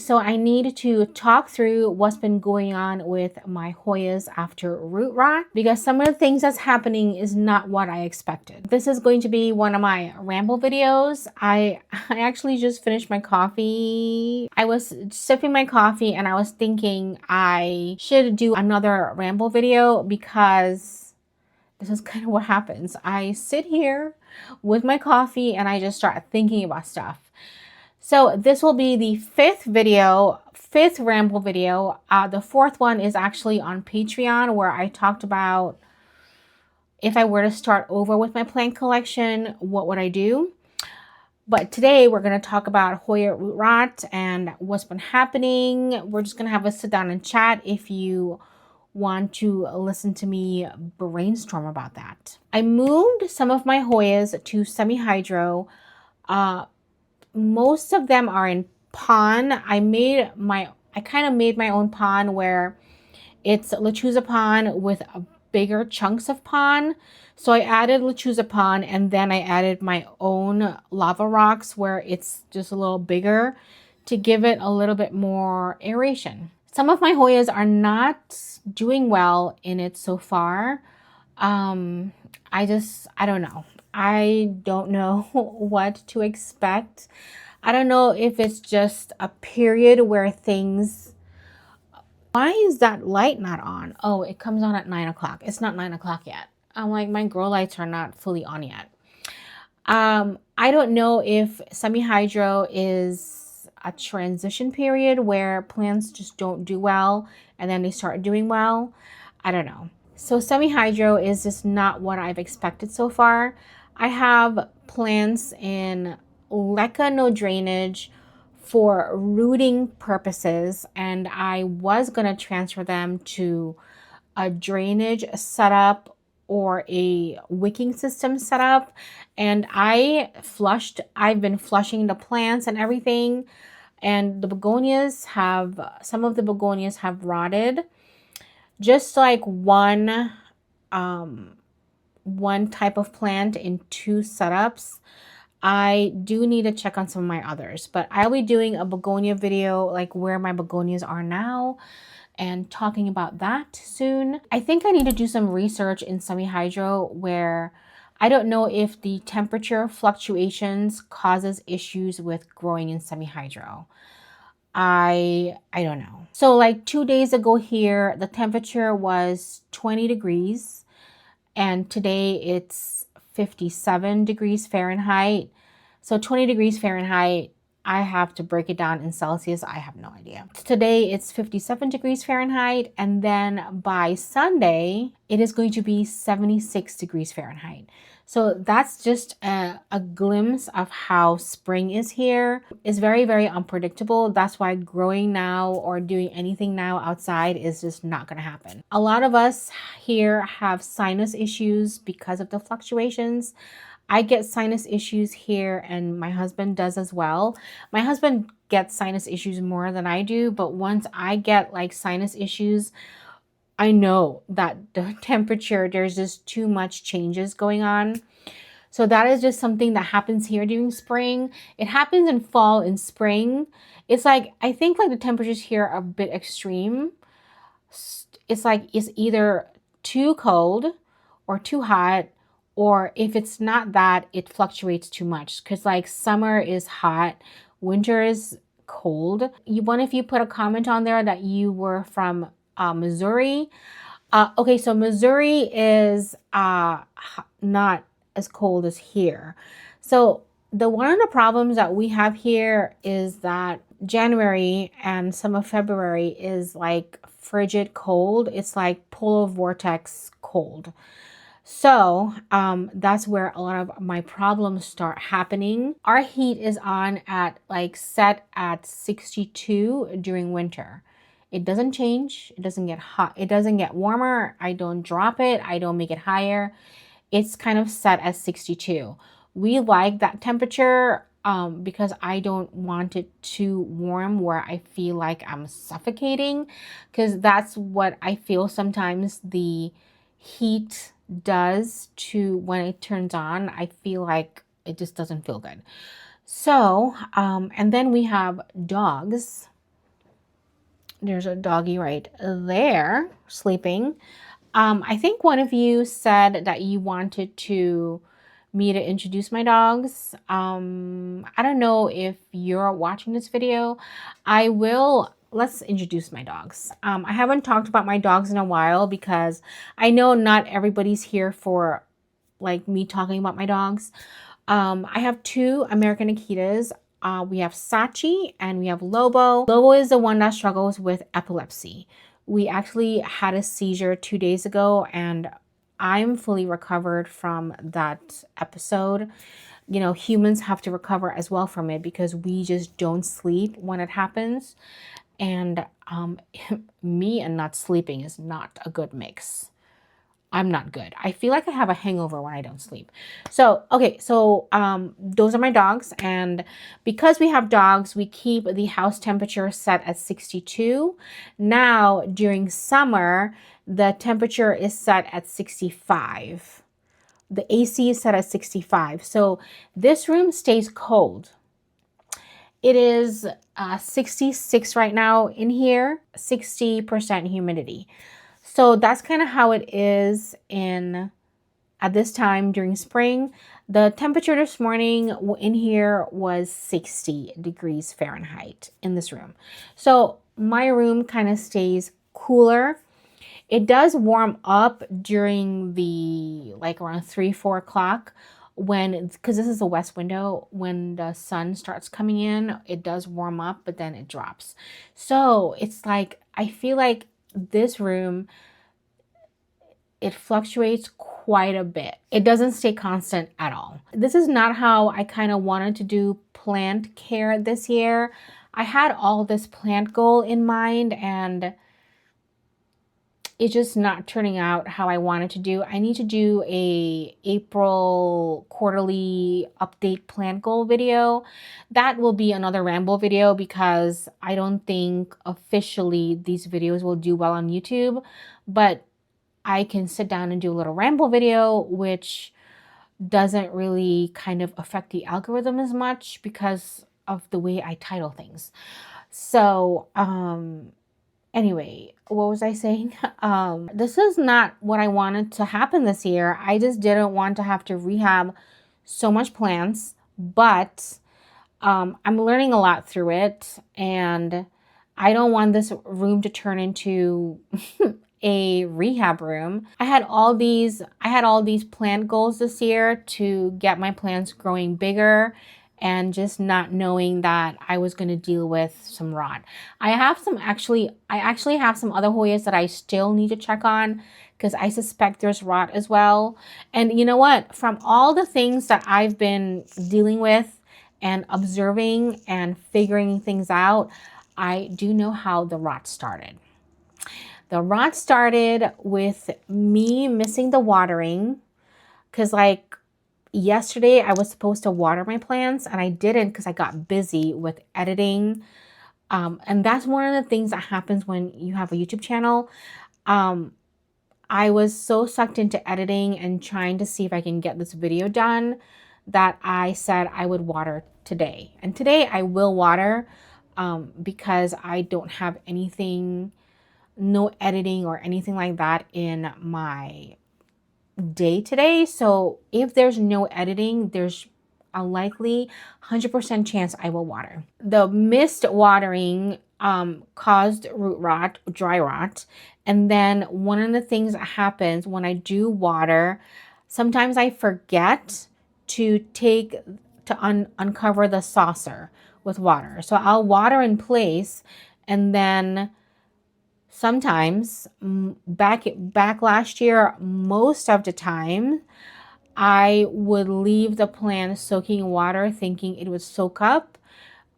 so I need to talk through what's been going on with my Hoyas after root rot, because some of the things that's happening is not what I expected. This is going to be one of my ramble videos. I actually just finished my coffee. I was sipping my coffee and I was thinking I should do another ramble video, because this is kind of what happens. I sit here with my coffee and I just start thinking about stuff. So this will be the fifth ramble video. The fourth one is actually on Patreon, where I talked about if I were to start over with my plant collection, what would I do? But today we're going to talk about Hoya root rot and what's been happening. We're just going to have a sit down and chat if you want to listen to me brainstorm about that. I moved some of my Hoyas to semi-hydro. Most of them are in pond. I kind of made my own pond where it's lechuza pond with bigger chunks of pond. So I added lechuza pond and then I added my own lava rocks where it's just a little bigger to give it a little bit more aeration. Some of my Hoyas are not doing well in it so far. I don't know. I don't know what to expect. I don't know if it's just a period where things... Why is that light not on? Oh, it comes on at 9 o'clock. It's not 9 o'clock yet. I'm like, my grow lights are not fully on yet. I don't know if semi-hydro is a transition period where plants just don't do well and then they start doing well. I don't know. So semi-hydro is just not what I've expected so far. I have plants in leca no drainage for rooting purposes, and I was going to transfer them to a drainage setup or a wicking system setup. And I've been flushing the plants and everything, and some of the begonias have rotted. Just like one type of plant in two setups. I do need to check on some of my others, but I'll be doing a begonia video, like where my begonias are now, and talking about that soon. I think I need to do some research in semi-hydro, where I don't know if the temperature fluctuations causes issues with growing in semi-hydro. I don't know. So like 2 days ago here, the temperature was 20 degrees and today it's 57 degrees Fahrenheit. So 20 degrees Fahrenheit, I have to break it down in Celsius. I have no idea. Today it's 57 degrees Fahrenheit, and then by Sunday it is going to be 76 degrees Fahrenheit. So that's just a glimpse of how spring is here. It's very, very unpredictable. That's why growing now or doing anything now outside is just not going to happen. A lot of us here have sinus issues because of the fluctuations. I get sinus issues here, and my husband does as well. My husband gets sinus issues more than I do, but once I get like sinus issues, I know that the temperature, there's just too much changes going on. So that is just something that happens here during spring. It happens in fall and spring. It's like, I think like the temperatures here are a bit extreme. It's like it's either too cold or too hot, or if it's not that, it fluctuates too much. Because like summer is hot, winter is cold. One of you put a comment on there that you were from Missouri. Okay, so Missouri is not as cold as here. So one of the problems that we have here is that January and some of February is like frigid cold. It's like polar vortex cold. So that's where a lot of my problems start happening. Our heat is on at set at 62 during winter. It doesn't change. It doesn't get hot. It doesn't get warmer. I don't drop it. I don't make it higher. It's kind of set at 62. We like that temperature because I don't want it too warm where I feel like I'm suffocating, because that's what I feel sometimes the heat does to when it turns on. I feel like it just doesn't feel good. So, and then we have dogs. There's a doggy right there sleeping. I think one of you said that you wanted to me to introduce my dogs. I don't know if you're watching this video. Let's introduce my dogs. I haven't talked about my dogs in a while because I know not everybody's here for like me talking about my dogs. I have two American Akitas. We have Sachi and we have Lobo. Lobo is the one that struggles with epilepsy. We actually had a seizure 2 days ago and I'm fully recovered from that episode. You know, humans have to recover as well from it because we just don't sleep when it happens. And me and not sleeping is not a good mix. I'm not good. I feel like I have a hangover when I don't sleep. So, okay, so those are my dogs. And because we have dogs, we keep the house temperature set at 62. Now, during summer, the temperature is set at 65. The AC is set at 65. So this room stays cold. It is 66 right now in here, 60% humidity. So that's kind of how it is at this time during spring. The temperature this morning in here was 60 degrees Fahrenheit in this room. So my room kind of stays cooler. It does warm up during the like around 3-4 o'clock because this is a west window, when the sun starts coming in, it does warm up, but then it drops. So it's like, I feel like this room, it fluctuates quite a bit. It doesn't stay constant at all. This is not how I kind of wanted to do plant care this year. I had all this plant goal in mind and it's just not turning out how I wanted to do. I need to do a April quarterly update plant goal video. That will be another ramble video because I don't think officially these videos will do well on YouTube, but I can sit down and do a little ramble video, which doesn't really kind of affect the algorithm as much because of the way I title things. So, anyway, what was I saying? This is not what I wanted to happen this year. I just didn't want to have to rehab so much plants, but I'm learning a lot through it, and I don't want this room to turn into a rehab room. I had all these plant goals this year to get my plants growing bigger, and just not knowing that I was going to deal with some rot. I actually have some other Hoyas that I still need to check on because I suspect there's rot as well. And you know what? From all the things that I've been dealing with and observing and figuring things out, I do know how the rot started. The rot started with me missing the watering because like yesterday I was supposed to water my plants and I didn't because I got busy with editing. And that's one of the things that happens when you have a YouTube channel. I was so sucked into editing and trying to see if I can get this video done that I said I would water today. And today I will water because I don't have anything, no editing or anything like that in my day today. So if there's no editing, there's a likely 100% chance I will water. The missed watering caused root rot, dry rot. And then one of the things that happens when I do water, sometimes I forget to uncover the saucer with water. So I'll water in place, and then sometimes back last year, most of the time, I would leave the plant soaking in water thinking it would soak up.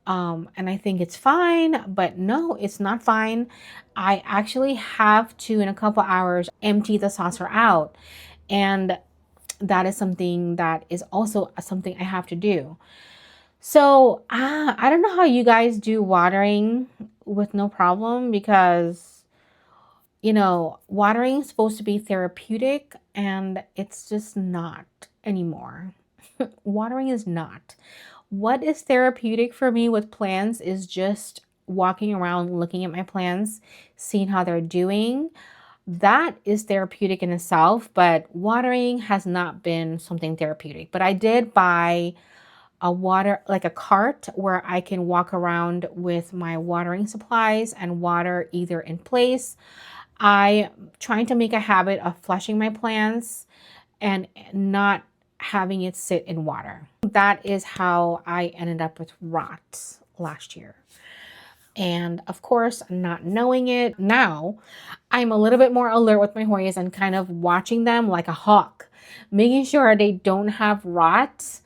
And I think it's fine, but no, it's not fine. I actually have to, in a couple hours, empty the saucer out. And that is something that is also something I have to do. So I don't know how you guys do watering with no problem, because you know, watering is supposed to be therapeutic and it's just not anymore. Watering is not. What is therapeutic for me with plants is just walking around, looking at my plants, seeing how they're doing, that is therapeutic in itself, but watering has not been something therapeutic. But I did buy like a cart where I can walk around with my watering supplies and water either in place. I'm trying to make a habit of flushing my plants and not having it sit in water. That is how I ended up with rot last year. And of course, not knowing it now, I'm a little bit more alert with my Hoyas and kind of watching them like a hawk, making sure they don't have rot.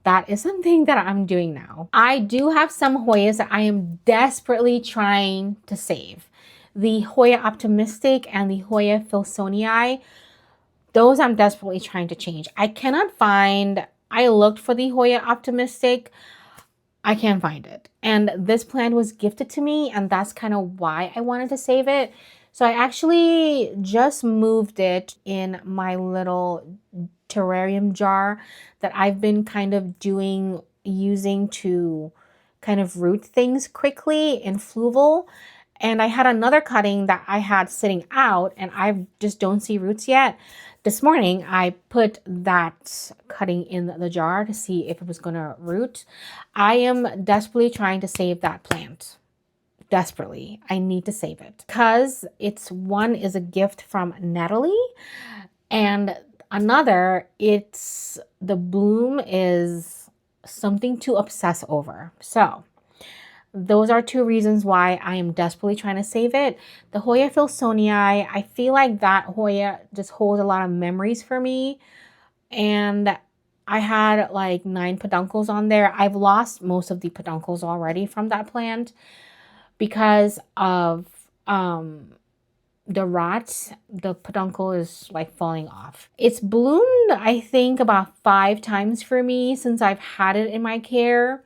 That is something that I'm doing now. I do have some Hoyas that I am desperately trying to save. The Hoya Optimistic and the Hoya Filsonii, those I'm desperately trying to change. I looked for the Hoya Optimistic. I can't find it. And this plant was gifted to me, and that's kind of why I wanted to save it. So I actually just moved it in my little terrarium jar that I've been kind of using to kind of root things quickly in Fluval. And I had another cutting that I had sitting out, and I just don't see roots yet. This morning, I put that cutting in the jar to see if it was going to root. I am desperately trying to save that plant. Desperately. I need to save it because one is a gift from Natalie, and another, the bloom is something to obsess over. So those are two reasons why I am desperately trying to save it. The Hoya Filsonii, I feel like that Hoya just holds a lot of memories for me. And I had like 9 peduncles on there. I've lost most of the peduncles already from that plant because of the rot. The peduncle is like falling off. It's bloomed, I think, about 5 times for me since I've had it in my care.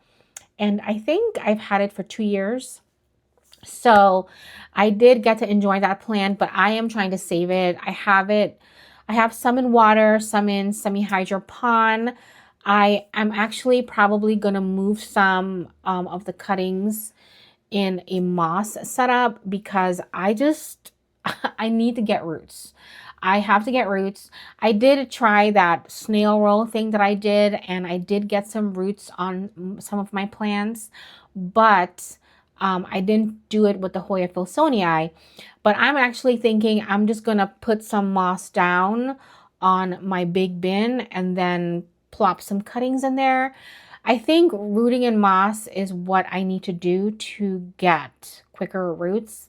And I think I've had it for 2 years. So I did get to enjoy that plant, but I am trying to save it. I have some in water, some in semi-hydro pond. I am actually probably going to move some of the cuttings in a moss setup because I need to get roots. I have to get roots. I did try that snail roll thing that I did, and I did get some roots on some of my plants, but I didn't do it with the Hoya Filsonii. But I'm actually thinking I'm just going to put some moss down on my big bin and then plop some cuttings in there. I think rooting in moss is what I need to do to get quicker roots.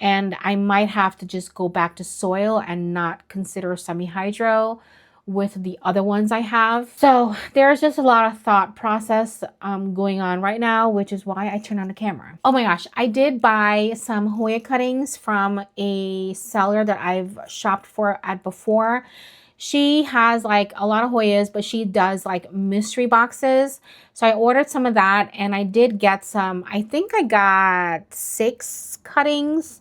And I might have to just go back to soil and not consider semi-hydro with the other ones I have. So there's just a lot of thought process going on right now, which is why I turned on the camera. Oh my gosh, I did buy some Hoya cuttings from a seller that I've shopped for at before. She has like a lot of Hoyas, but she does like mystery boxes. So I ordered some of that, and I did get some. I think I got 6 cuttings.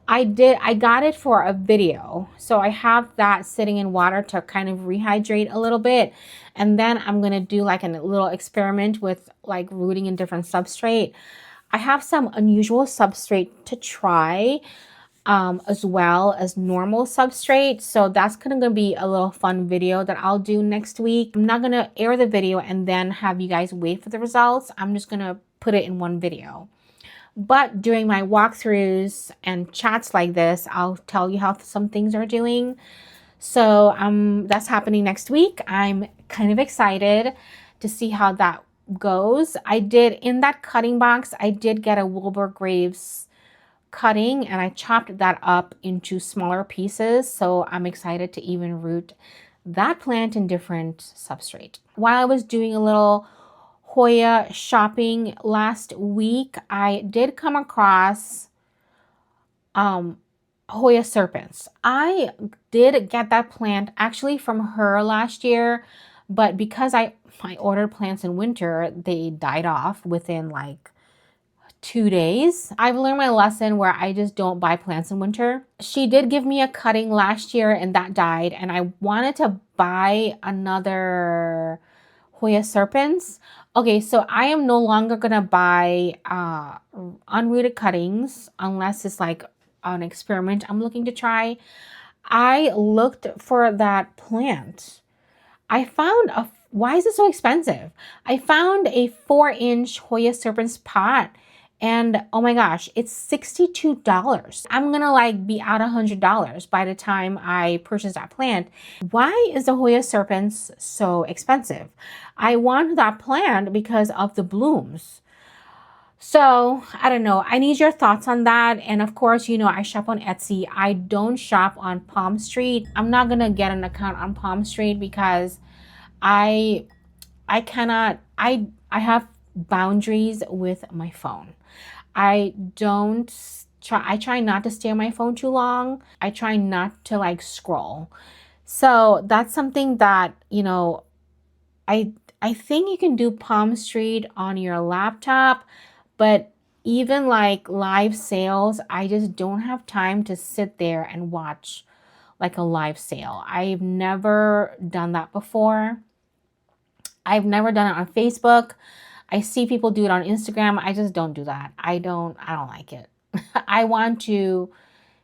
I got it for a video. So I have that sitting in water to kind of rehydrate a little bit. And then I'm going to do like a little experiment with like rooting in different substrate. I have some unusual substrate to try. As well as normal substrate. So that's going to be a little fun video that I'll do next week. I'm not going to air the video and then have you guys wait for the results. I'm just going to put it in one video. But during my walkthroughs and chats like this, I'll tell you how some things are doing. So that's happening next week. I'm kind of excited to see how that goes. In that cutting box, I did get a Wilbur Graves cutting, and I chopped that up into smaller pieces. So I'm excited to even root that plant in different substrate. While I was doing a little Hoya shopping last week, I did come across Hoya serpents. I did get that plant actually from her last year, but because I ordered plants in winter, they died off within like 2 days. I've learned my lesson where I just don't buy plants in winter. She did give me a cutting last year and that died, and I wanted to buy another Hoya serpents. Okay, so I am no longer gonna buy unrooted cuttings unless it's like an experiment I'm looking to try. I looked for that plant. I found a, why is it so expensive? I found a 4-inch Hoya serpent's pot, and oh my gosh, it's $62. I'm gonna like be out $100 by the time I purchase that plant. Why is the Hoya serpents so expensive? I want that plant because of the blooms. So I don't know. I need your thoughts on that. And of course, you know, I shop on Etsy. I don't shop on Palm Street. I'm not gonna get an account on Palm Street because I I cannot, I have boundaries with my phone. I don't I try not to stay on my phone too long. I try not to like scroll. So that's something that, you know, I I think you can do Palm Street on your laptop, but even like live sales, I just don't have time to sit there and watch like a live sale. I've never done that before. I've never done it on Facebook. I see people do it on Instagram. I just don't do that. I don't like it. I want to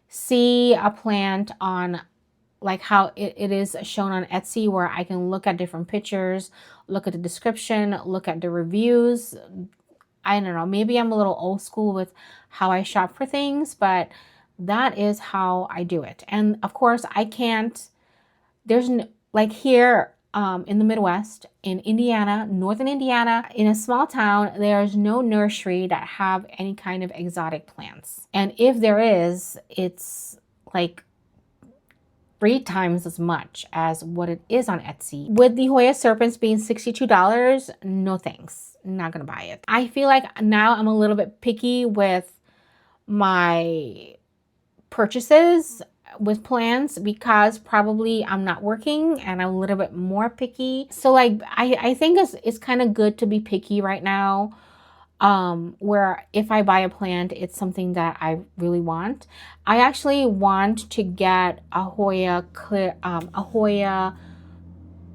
see a plant on like how it is shown on Etsy, where I can look at different pictures, look at the description, look at the reviews. I don't know, maybe I'm a little old school with how I shop for things, but that is how I do it. And of course, I can't, there's no, like here in the Midwest, in Indiana, northern Indiana, in a small town, there's no nursery that have any kind of exotic plants. And if there is, it's like 3 times as much as what it is on Etsy. With the Hoya serpents being $62, no thanks. Not gonna buy it. I feel like now I'm a little bit picky with my purchases with plants because probably I'm not working and I'm a little bit more picky. So like I think it's kind of good to be picky right now. Where if I buy a plant, it's something that I really want. I actually want to get a Hoya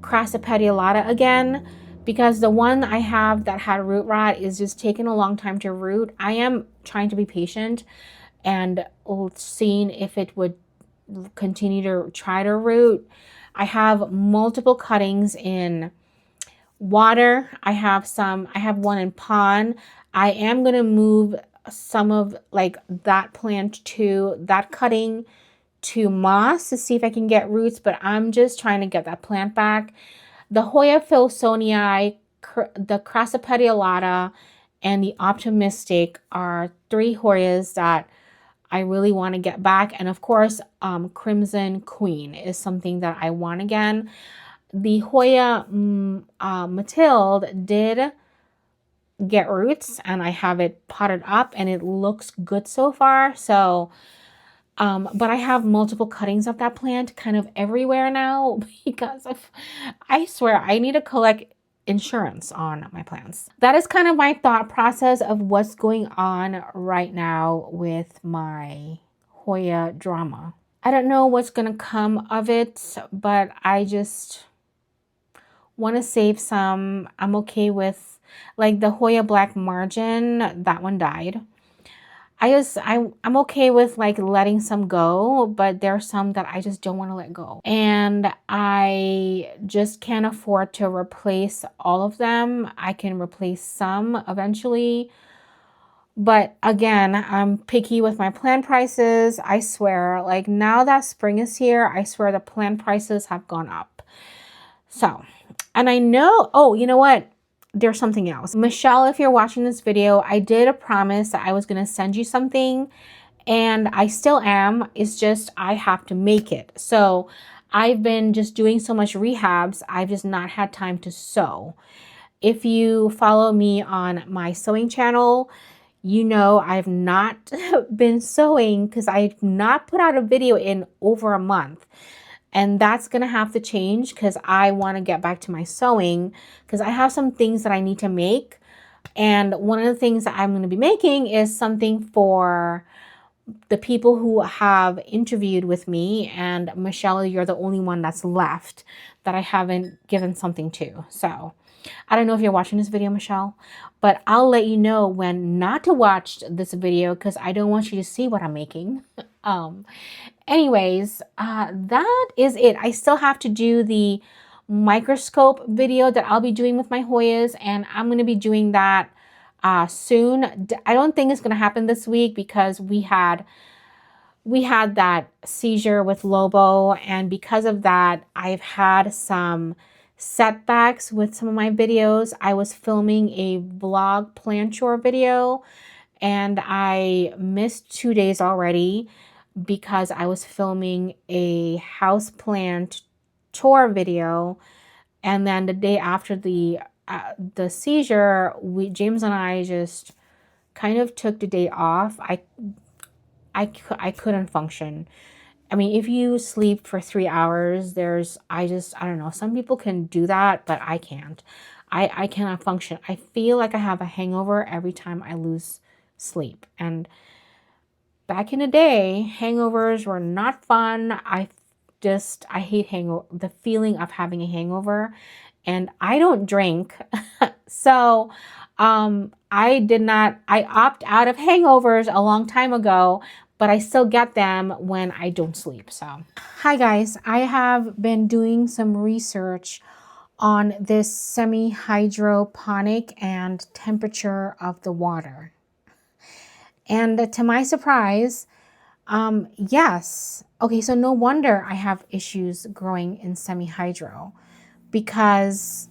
crassipedialata again, because the one I have that had root rot is just taking a long time to root. I am trying to be patient and seeing if it would continue to try to root. I have multiple cuttings in water. I have one in pond. I am going to move some of like that plant to that cutting to moss to see if I can get roots, but I'm just trying to get that plant back. The Hoya Filsonii, the Crassipedialata, and the Optimistic are 3 Hoyas that I really want to get back. And of course, Crimson Queen is something that I want again. The Hoya Mathilde did get roots and I have it potted up and it looks good so far. So, but I have multiple cuttings of that plant kind of everywhere now because of, I swear, I need to collect insurance on my plants. That is kind of my thought process of what's going on right now with my Hoya drama. I don't know what's going to come of it, but I just want to save some. I'm okay with like the Hoya Black Margin, that one died. I'm okay with like letting some go, but there are some that I just don't want to let go. And I just can't afford to replace all of them. I can replace some eventually. But again, I'm picky with my plant prices. I swear, like now that spring is here, I swear the plant prices have gone up. So, and I know, oh, you know what? There's something else. Michelle, if you're watching this video, I did a promise that I was going to send you something, and I still am. It's just I have to make it. So I've been just doing so much rehabs. I've just not had time to sew. If you follow me on my sewing channel, you know I've not been sewing because I've not put out a video in over a month. And that's going to have to change because I want to get back to my sewing because I have some things that I need to make. And one of the things that I'm going to be making is something for the people who have interviewed with me. And Michelle, you're the only one that's left that I haven't given something to. So I don't know if you're watching this video, Michelle, but I'll let you know when not to watch this video because I don't want you to see what I'm making. Anyways, that is it. I still have to do the microscope video that I'll be doing with my Hoyas, and I'm going to be doing that soon. I don't think it's going to happen this week because we had that seizure with Lobo, and because of that, I've had some setbacks with some of my videos. I was filming a vlog plant tour video, and I missed 2 days already because I was filming a house plant tour video, and then the day after the seizure, James and I just kind of took the day off. I couldn't function. I mean, if you sleep for 3 hours, I don't know. Some people can do that, but I can't. I cannot function. I feel like I have a hangover every time I lose sleep. And back in the day, hangovers were not fun. I hate the feeling of having a hangover, and I don't drink. So, I opt out of hangovers a long time ago, but I still get them when I don't sleep. So, hi guys, I have been doing some research on this semi-hydroponic and temperature of the water. And to my surprise, yes. Okay, so no wonder I have issues growing in semi-hydro because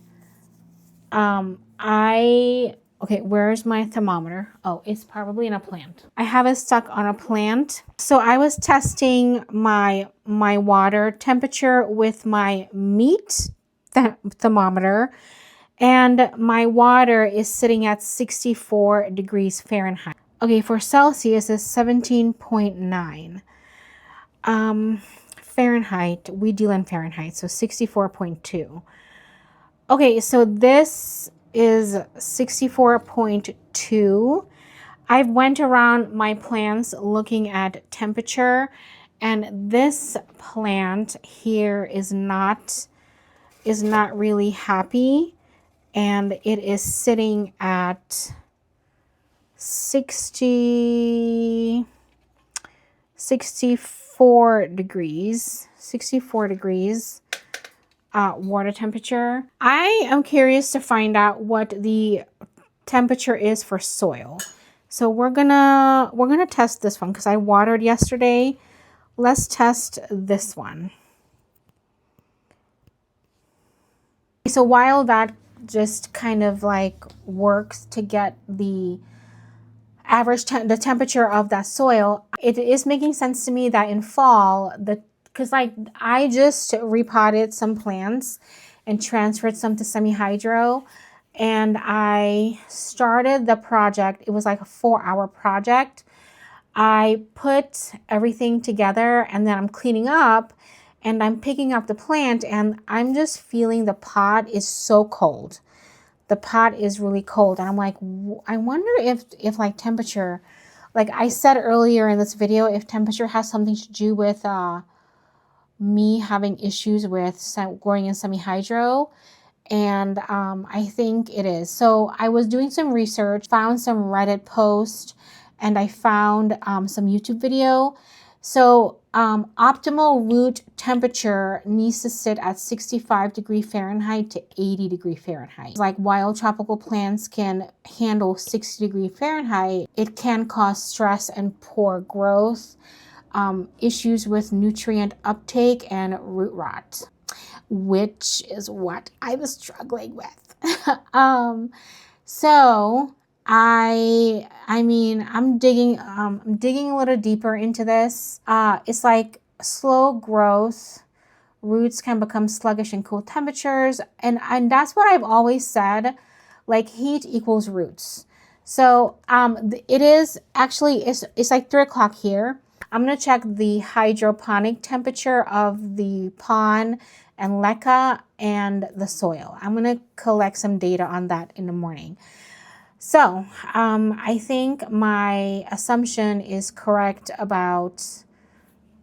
okay, where's my thermometer? Oh, it's probably in a plant. I have it stuck on a plant. So I was testing my water temperature with my meat thermometer, and my water is sitting at 64 degrees Fahrenheit. Okay, for Celsius is 17.9. Fahrenheit, we deal in Fahrenheit, so 64.2. Okay, so this is 64.2. I've went around my plants looking at temperature, and this plant here is not really happy, and it is sitting at 64 degrees water temperature. I am curious to find out what the temperature is for soil. So we're gonna test this one because I watered yesterday. Let's test this one. So while that just kind of like works to get the average the temperature of that soil, it is making sense to me that in fall, because like I just repotted some plants and transferred some to semi-hydro, and I started the project. It was like a 4-hour project. I put everything together, and then I'm cleaning up, and I'm picking up the plant, and I'm just feeling the pot is so cold. The pot is really cold, and I'm like, I wonder if like temperature, like I said earlier in this video, if temperature has something to do with me having issues with growing in semi-hydro, and I think it is. So I was doing some research, found some Reddit post, and I found some YouTube video. So optimal root temperature needs to sit at 65 degree Fahrenheit to 80 degree Fahrenheit. Like while tropical plants can handle 60 degree Fahrenheit, it can cause stress and poor growth, issues with nutrient uptake and root rot, which is what I was struggling with. So I mean, I'm digging a little deeper into this. It's like slow growth. Roots can become sluggish in cool temperatures. And that's what I've always said, like heat equals roots. So it is actually, it's like 3 o'clock here. I'm going to check the hydroponic temperature of the pond and leca and the soil. I'm going to collect some data on that in the morning. So I think my assumption is correct about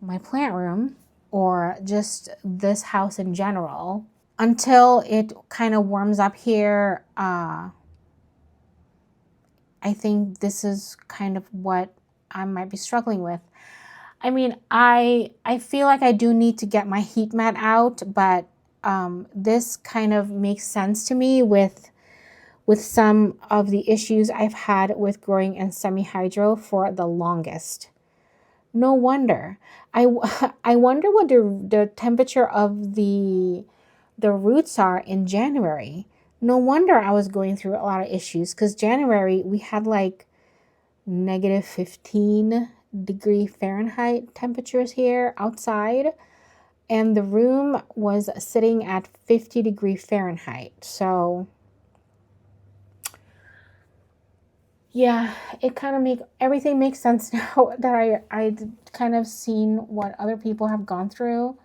my plant room, or just this house in general. until it kind of warms up here. I think this is kind of what I might be struggling with. I mean, I feel like I do need to get my heat mat out, but this kind of makes sense to me with some of the issues I've had with growing in semi-hydro for the longest. No wonder. I, I wonder what the temperature of the roots are in January. No wonder I was going through a lot of issues, because January we had like negative 15-degree Fahrenheit temperatures here outside, and the room was sitting at 50-degree Fahrenheit. So yeah, it kind of everything makes sense now that I kind of seen what other people have gone through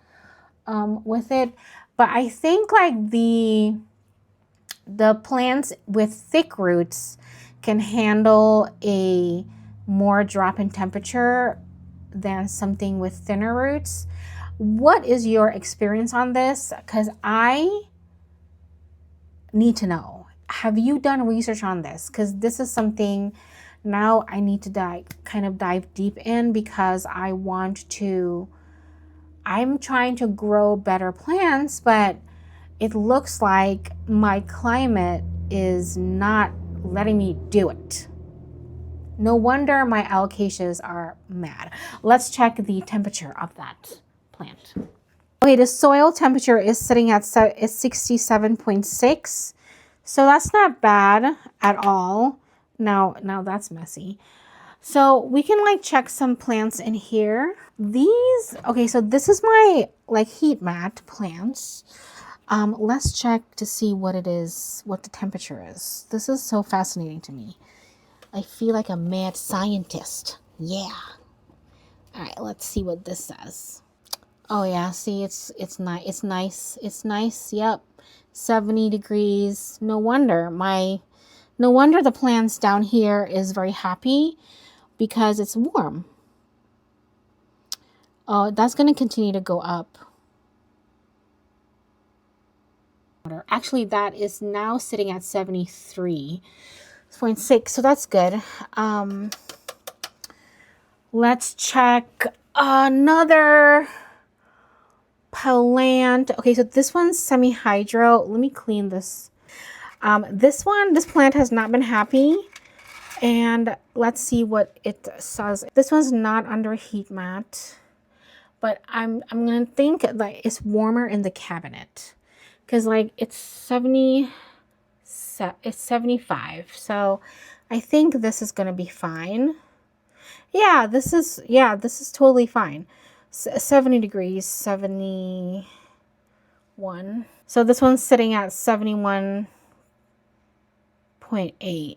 with it. But I think like the plants with thick roots can handle a more drop in temperature than something with thinner roots. What is your experience on this? Because I need to know. Have you done research on this? Because this is something now I need to dive deep in, because I'm trying to grow better plants, but it looks like my climate is not letting me do it. No wonder my alocasias are mad. Let's check the temperature of that plant. Okay, the soil temperature is sitting at 67.6. So that's not bad at all. Now that's messy. So we can like check some plants in here. Okay, so this is my like heat mat plants. Let's check to see what it is, what the temperature is. This is so fascinating to me. I feel like a mad scientist. Yeah. All right, let's see what this says. Oh yeah, see, it's nice. It's nice. It's nice. Yep. 70 degrees. No wonder the plants down here is very happy, because it's warm. Oh, that's going to continue to go up. Actually, that is now sitting at 73.6, so that's good. Let's check another plant. Okay, so this one's semi-hydro. Let me clean this. This plant has not been happy, and let's see what it says. This one's not under a heat mat, but I'm gonna think that it's warmer in the cabinet, because like it's 75, so I think this is gonna be fine. Yeah, this is totally fine. 70 degrees, 71. So this one's sitting at 71.8.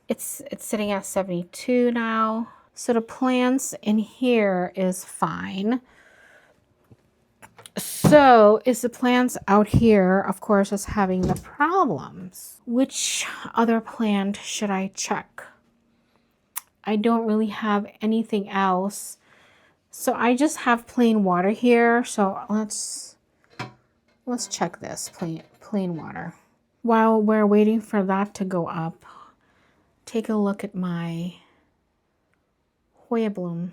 It's sitting at 72 now. So the plants in here is fine. So is the plants out here, of course, is having the problems. Which other plant should I check? I don't really have anything else. So I just have plain water here. So let's check this plain water. While we're waiting for that to go up, take a look at my Hoya bloom.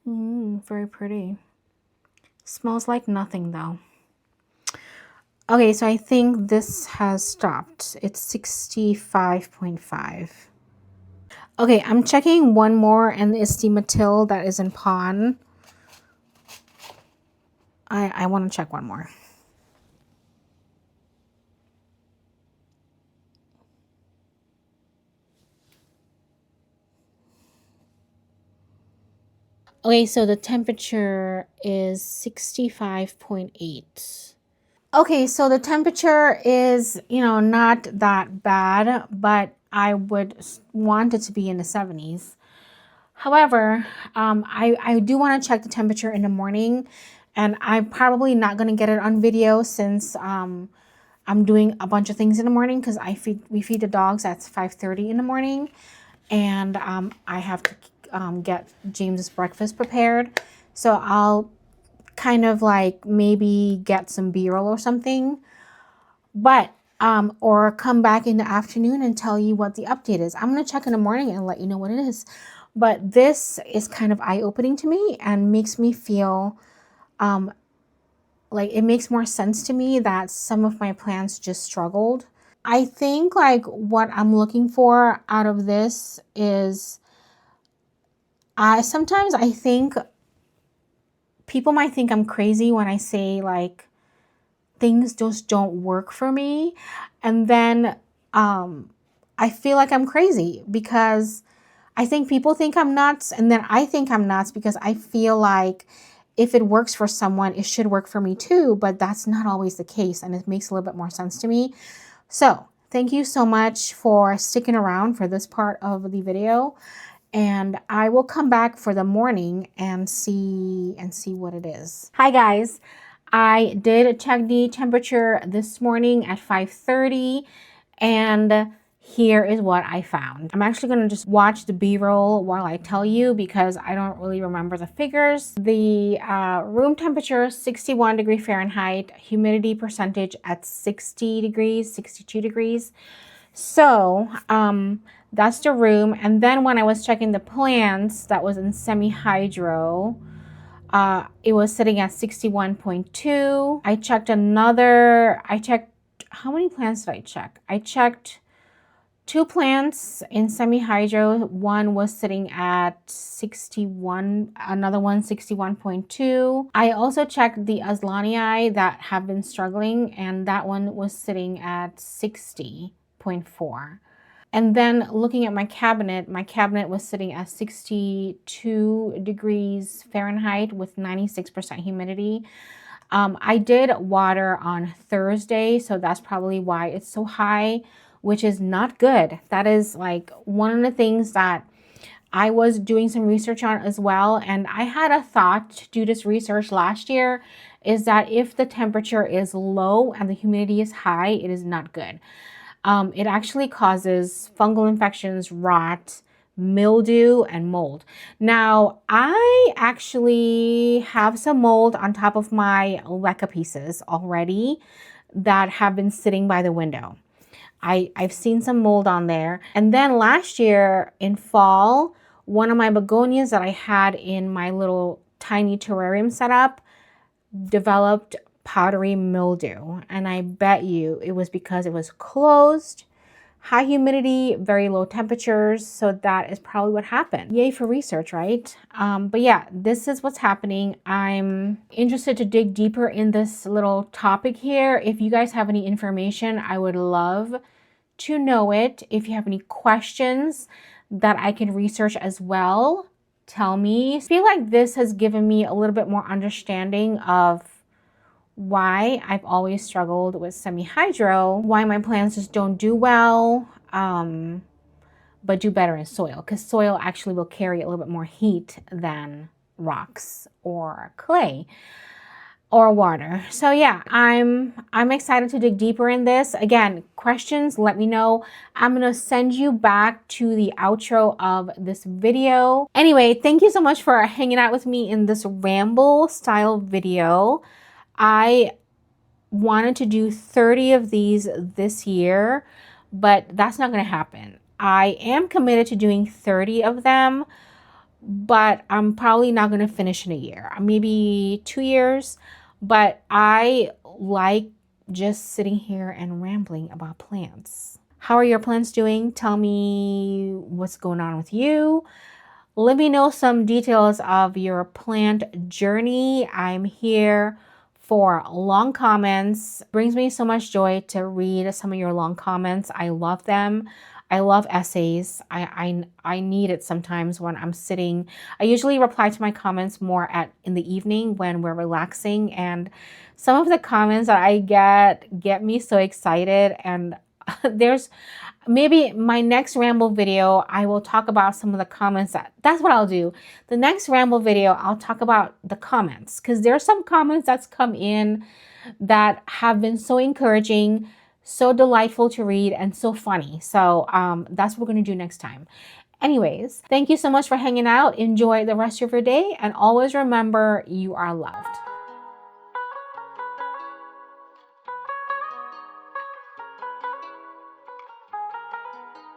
Very pretty. Smells like nothing though. Okay, so I think this has stopped. It's 65.5. Okay, I'm checking one more, and it's the Matilde that is in pond. I want to check one more. Okay, so the temperature is 65.8. Okay, so the temperature is, not that bad, but I would want it to be in the 70s. However, I do want to check the temperature in the morning, and I'm probably not going to get it on video, since I'm doing a bunch of things in the morning, because we feed the dogs at 5:30 in the morning, and I have to get James's breakfast prepared. So I'll kind of like maybe get some B-roll or something, but or come back in the afternoon and tell you what the update is. I'm going to check in the morning and let you know what it is. But this is kind of eye-opening to me and makes me feel like it makes more sense to me that some of my plants just struggled. I think like what I'm looking for out of this is sometimes I think people might think I'm crazy when I say like things just don't work for me. And then I feel like I'm crazy because I think people think I'm nuts. And then I think I'm nuts because I feel like if it works for someone, it should work for me too. But that's not always the case. And it makes a little bit more sense to me. So thank you so much for sticking around for this part of the video. And I will come back for the morning and see what it is. Hi guys. I did check the temperature this morning at 5:30 and here is what I found. I'm actually going to just watch the B-roll while I tell you because I don't really remember the figures. The room temperature 61 degrees Fahrenheit, humidity percentage at 60 degrees, 62 degrees. So that's the room. And then when I was checking the plants, that was in semi-hydro. It was sitting at 61.2. I checked how many plants did I check? I checked 2 plants in semi-hydro. One was sitting at 61, another one 61.2. I also checked the Aslanii that have been struggling, and that one was sitting at 60.4. And then looking at my cabinet was sitting at 62 degrees Fahrenheit with 96% humidity. I did water on Thursday, so that's probably why it's so high, which is not good. That is like one of the things that I was doing some research on as well. And I had a thought to do this research last year is that if the temperature is low and the humidity is high, it is not good. It actually causes fungal infections, rot, mildew, and mold. Now, I actually have some mold on top of my leca pieces already that have been sitting by the window. I've seen some mold on there. And then last year in fall, one of my begonias that I had in my little tiny terrarium setup developed powdery mildew, and I bet you it was because it was closed, high humidity, very low temperatures. So that is probably what happened. Yay for research, right? But yeah, this is what's happening. I'm interested to dig deeper in this little topic here. If you guys have any information, I would love to know it. If you have any questions that I can research as well, tell me. I feel like this has given me a little bit more understanding of why I've always struggled with semi-hydro, why my plants just don't do well, but do better in soil, because soil actually will carry a little bit more heat than rocks or clay or water. So yeah, I'm excited to dig deeper in this. Again, questions, let me know. I'm gonna send you back to the outro of this video. Anyway, thank you so much for hanging out with me in this ramble style video. I wanted to do 30 of these this year, but that's not going to happen. I am committed to doing 30 of them, but I'm probably not going to finish in a year, maybe 2 years. But I like just sitting here and rambling about plants. How are your plants doing? Tell me what's going on with you. Let me know some details of your plant journey. I'm here for long comments. It brings me so much joy to read some of your long comments. I love them. I love essays. I need it sometimes when I'm sitting. I usually reply to my comments more in the evening when we're relaxing, and some of the comments that I get me so excited. And there's maybe my next ramble video, I will talk about some of the comments. That's what I'll do. The next ramble video, I'll talk about the comments, because there's some comments that's come in that have been so encouraging, so delightful to read, and so funny. So that's what we're going to do next time. Anyways, thank you so much for hanging out. Enjoy the rest of your day, and always remember you are loved.